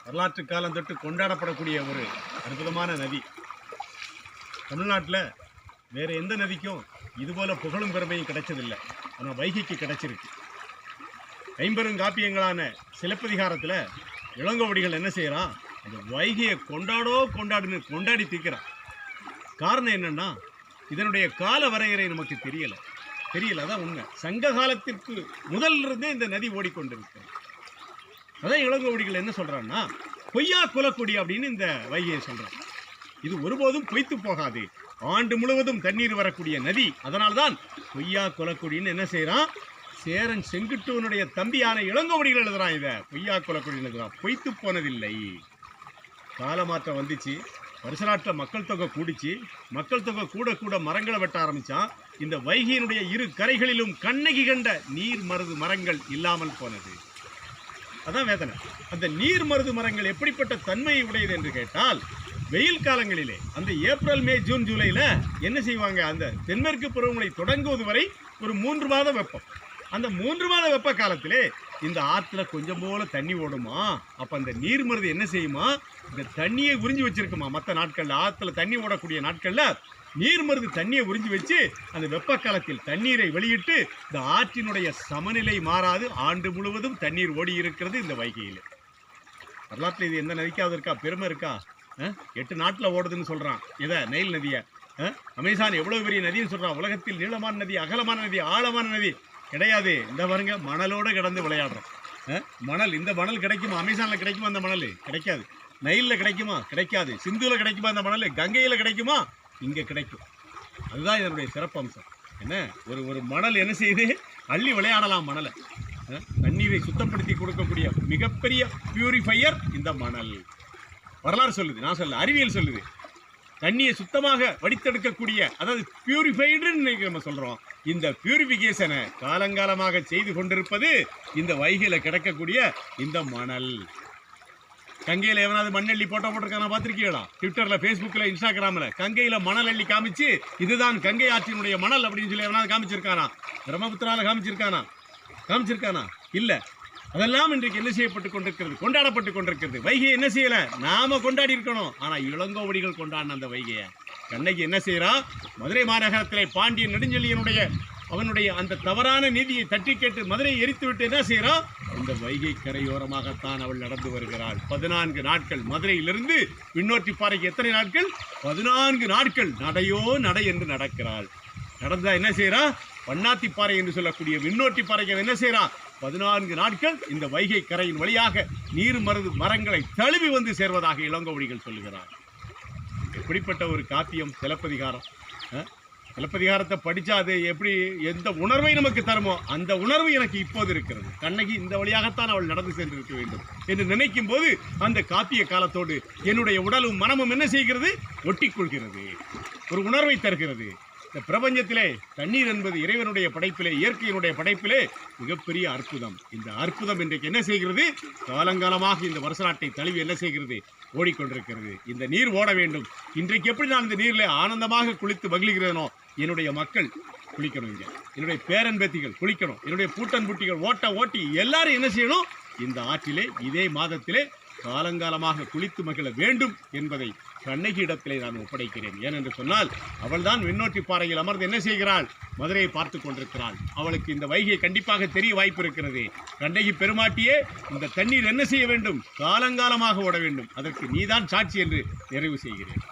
வரலாற்று காலம் தொட்டு கொண்டாடப்படக்கூடிய ஒரு அற்புதமான நதி. தமிழ்நாட்டில் வேறு எந்த நதிக்கும் இதுபோல் புகழும் பெருமையும் கிடைச்சதில்லை. ஆனால் வைகைக்கு கிடைச்சிருக்கு. ஐம்பெருங்காப்பியங்களான சிலப்பதிகாரத்தில் இளங்கோவடிகள் என்ன செய்கிறான், அந்த வைகையை கொண்டாடுன்னு கொண்டாடி தீர்க்கிறான். காரணம் என்னென்னா, இதனுடைய கால வரையறை நமக்கு தெரியல. அதான் உண்மை. சங்க காலத்திற்கு முதலிருந்தே இந்த நதி ஓடிக்கொண்டிருக்கிறது. அதான் இளங்கோவடிகள் என்ன சொல்கிறான்னா, பொய்யா குலக்குடி அப்படின்னு இந்த வைகையை சொல்கிறான். இது ஒருபோதும் பொய்த்து போகாது, ஆண்டு முழுவதும் தண்ணீர் வரக்கூடிய நதி. அதனால்தான் பொய்யா குலக்குடின்னு என்ன செய்கிறான், சேரன் செங்குட்டுவனுடைய தம்பியான இளங்கோவடிகள் எழுதுறான். இதை பொய்யா குலக்குடின்னு எழுதுறான். பொய்த்து போனதில்லை. காலமாற்றம் வந்துச்சு, வருஷநாட்டில் மக்கள் தொகை கூடிச்சு. மக்கள் தொகை கூட மரங்களை வெட்ட ஆரம்பித்தான். இந்த வைகையினுடைய இரு கரைகளிலும் கண்ணகி கண்ட நீர் மருது மரங்கள் இல்லாமல் போனது. அதான் வேதனை. அந்த நீர் மருது மரங்கள் எப்படிப்பட்ட தன்மையை உடையது என்று கேட்டால், வெயில் காலங்களிலே அந்த ஏப்ரல் மே ஜூன் ஜூலையில் என்ன செய்வாங்க, அந்த தென்மேற்கு பருவமழை தொடங்குவது வரை ஒரு 3 மாத வெப்பம். அந்த 3 மாத வெப்ப காலத்திலே இந்த ஆற்றுல கொஞ்சம் போல தண்ணி ஓடுமா. அப்போ அந்த நீர் மருது என்ன செய்யுமா, இந்த தண்ணியை உறிஞ்சி வச்சிருக்குமா. மற்ற நாட்களில் ஆற்றுல தண்ணி ஓடக்கூடிய நாட்களில் நீர் மருது தண்ணியை உறிஞ்சி வச்சு அந்த வெப்ப காலத்தில் தண்ணீரை வெளியிட்டு இந்த ஆற்றினுடைய சமநிலை மாறாது ஆண்டு முழுவதும் தண்ணீர் ஓடி இருக்கிறது இந்த வைகையில். வரலாற்றில் இது எந்த நதிக்காவது இருக்கா, பெருமை இருக்கா? 8 நாட்டில் ஓடுதுன்னு சொல்கிறான். இதை நைல் நதியை. அமேசான் எவ்வளோ பெரிய நதின்னு சொல்கிறான். உலகத்தில் நீளமான நதி, அகலமான நதி, ஆழமான நதி கிடையாது. இந்த பாருங்க, மணலோடு கிடந்து விளையாடுறோம். மணல், இந்த மணல் கிடைக்குமா? அமேசானில் கிடைக்குமா அந்த மணல்? கிடைக்காது. நைலில் கிடைக்குமா? கிடைக்காது. சிந்துவில் கிடைக்குமா அந்த மணல்? கங்கையில் கிடைக்குமா? இங்கே கிடைக்கும். அதுதான் இதனுடைய சிறப்பம்சம். என்ன, ஒரு மணல் என்ன செய்யுது, அள்ளி விளையாடலாம் மணலை. தண்ணீரை சுத்தப்படுத்தி கொடுக்கக்கூடிய மிகப்பெரிய பியூரிஃபையர் இந்த மணல். வரலாறு சொல்லுது, நான் சொல்ல, அறிவியல் சொல்லுது. தண்ணியை சுத்தமாக வடித்தெடுக்கக்கூடிய, அதாவது பியூரிஃபைடுன்னு நம்ம சொல்கிறோம். இந்த பியூரிஃபிகேஷனை காலங்காலமாக செய்து கொண்டிருப்பது இந்த வைகையில் கிடக்கக்கூடிய இந்த மணல். கங்கையில் எவனாவது மண்ணள்ளி போட்டோ போட்டிருக்கானா பார்த்துருக்கீங்களா? ட்விட்டரில், ஃபேஸ்புக்கில், இன்ஸ்டாகிராமில் கங்கையில் மணல் அள்ளி காமிச்சு இதுதான் கங்கை ஆற்றினுடைய மணல் அப்படின்னு சொல்லி எவனாவது காமிச்சிருக்கானா? பிரம்மபுத்திராவில் காமிச்சிருக்கானா? இல்லை. அதெல்லாம் இன்றைக்கு என்ன செய்யப்பட்டு கொண்டிருக்கிறது, கொண்டாடப்பட்டு கொண்டிருக்கிறது. வைகையை என்ன செய்யலை, நாம கொண்டாடி இருக்கணும். ஆனால் இளங்கோவடிகள் கொண்டாடின அந்த வைகையை கண்ணகி என்ன செய்கிறா, மதுரை மாநகரத்திலே பாண்டியன் நெடுஞ்செழியனுடைய அவனுடைய அந்த தவறான நீதியை தட்டி கேட்டு மதுரையை எரித்துவிட்டு என்ன செய்கிறா, இந்த வைகை கரையோரமாகத்தான் அவள் நடந்து வருகிறாள். 14 நாட்கள் மதுரையிலிருந்து விண்ணோட்டி பாறைக்கு எத்தனை நாட்கள்? 14 நாட்கள் நடையோ நடை என்று நடக்கிறாள். நடந்தா என்ன செய்கிறா, வண்ணாத்திப்பாறை என்று சொல்லக்கூடிய விண்ணோட்டி பாறைக்கு என்ன செய்கிறா, 14 நாட்கள் இந்த வைகை கரையின் வழியாக நீர் மருது மரங்களை தழுவி வந்து சேர்வதாக இளங்கோவடிகள் சொல்லுகிறார். எப்படிப்பட்ட ஒரு காப்பியம் சிலப்பதிகாரம். சிலப்பதிகாரத்தை படித்தா அது எப்படி எந்த உணர்வை நமக்கு தருமோ அந்த உணர்வு எனக்கு இப்போது இருக்கிறது. கண்ணகி இந்த வழியாகத்தான் அவள் நடந்து சென்றிருக்க வேண்டும் என்று நினைக்கும் போது அந்த காப்பிய காலத்தோடு என்னுடைய உடலும் மனமும் என்ன செய்கிறது, ஒட்டிக்கொள்கிறது, ஒரு உணர்வை தருகிறது. இந்த பிரபஞ்சத்திலே தண்ணீர் என்பது இறைவனுடைய படைப்பிலே, இயற்கையினுடைய படைப்பிலே மிகப்பெரிய அற்புதம். இந்த அற்புதம் இன்றைக்கு என்ன செய்கிறது, காலங்காலமாக இந்த வருஷ நாட்டை தழுவி என்ன செய்கிறது, ஓடிக்கொண்டிருக்கிறது. இந்த நீர் ஓட வேண்டும். இன்றைக்கு எப்படி நான் இந்த நீரில் ஆனந்தமாக குளித்து மகிழ்கிறேனோ, என்னுடைய மக்கள் குளிக்கணும், இங்கே என்னுடைய பேரன் பேத்திகள் குளிக்கணும், என்னுடைய பூட்டன் பூட்டிகள் ஓட்டி எல்லாரும் என்ன செய்யணும், இந்த ஆற்றிலே இதே மாதத்திலே காலங்காலமாக குளித்து மகிழ வேண்டும் என்பதை கண்ணகி இடத்திலே நான் ஒப்படைக்கிறேன். ஏனென்று சொன்னால் அவள்தான் விண்ணோட்டி பாறையில் அமர்ந்து என்ன செய்கிறாள், மதுரையை பார்த்து கொண்டிருக்கிறாள். அவளுக்கு இந்த வைகை கண்டிப்பாக தெரிய வாய்ப்பு இருக்கிறது. கண்ணகி பெருமாட்டியே, இந்த தண்ணீர் என்ன செய்ய வேண்டும், காலங்காலமாக ஓட வேண்டும். அதற்கு நீதான் சாட்சி என்று நிறைவு செய்கிறேன்.